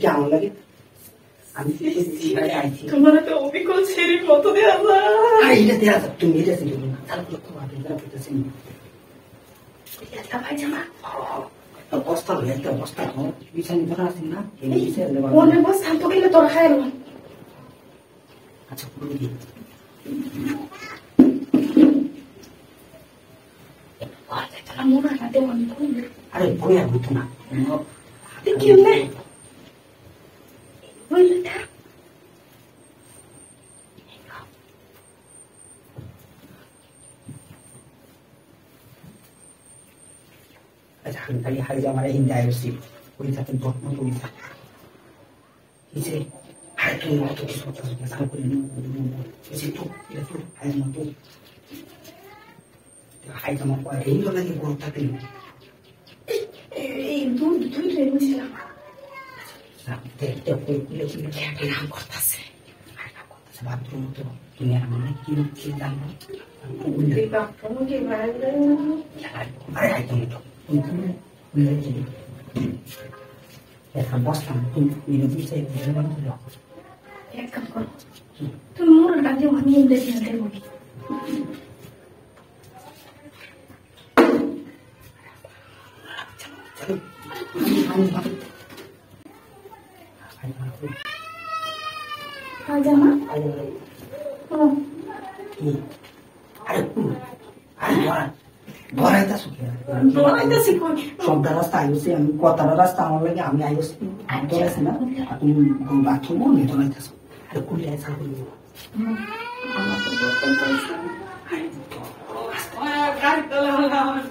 কেমন লাগে আমি তোমার তো অবিকল ছেড়ে মতো দেয়া যায় এটা দেয়া যায় তুমি এটা ছিল না তারপর তোমার এটা করতেছি এটা ভাই জামা বস্তা হলে একটা বস্তা বিছানি ধরা আছে না কোনে বস্তা তো গেলে তোর খাইলো আচ্ছা পুরো দিই আরে বই আর হতো না কেউ নেই Kali hari zaman ini dah mesti kita tempat mana kita. Ini hari tu waktu kita sudah sampai pun ini tu hari zaman tu hari zaman apa ini lagi buat tak ini. Tu mesti lah. Tiap kenapa kota sih? Sebab tu ini mana kita Kita pun gimana? Hari itu. Yang bostan ini bisa dilakukan dulu. Ya kan? Tu murah lagi wani yang dah jadi lagi. Aja mak? Oh. Ada ভরাইতা সবটা রাস্তা আইসি আমি কতটা রাস্তা আমার লাগে আমি আইসি ধরেছি না তুমি বাথরুম নেটো নাইতেছ আর কুড়ি আইসা বলি আমার তো বলতে পারছি গাড়ি তোলা হলো আমার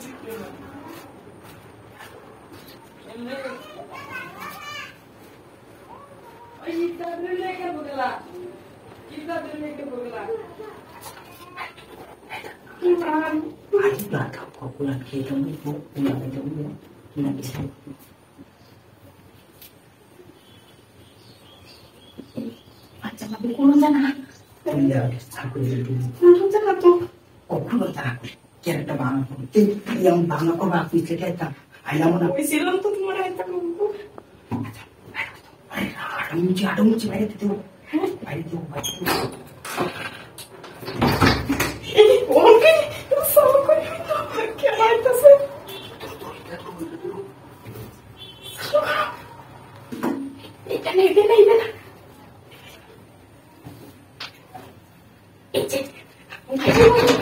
ওই ইতারে লেগে বগলা ইতারে লেগে বগলা Adik belakang kau pulang kita ni pulang kita ni nak bisa. Macam apa kurang sana? Iya, aku jadi. Macam sana tu. Kau kurang sana aku. Kira tak bang aku. Yang bang aku baku itu kita. Ayam mana? Silam tu mana kita aku. Ada muci bayar tu. Bayar tu. Okay. Ini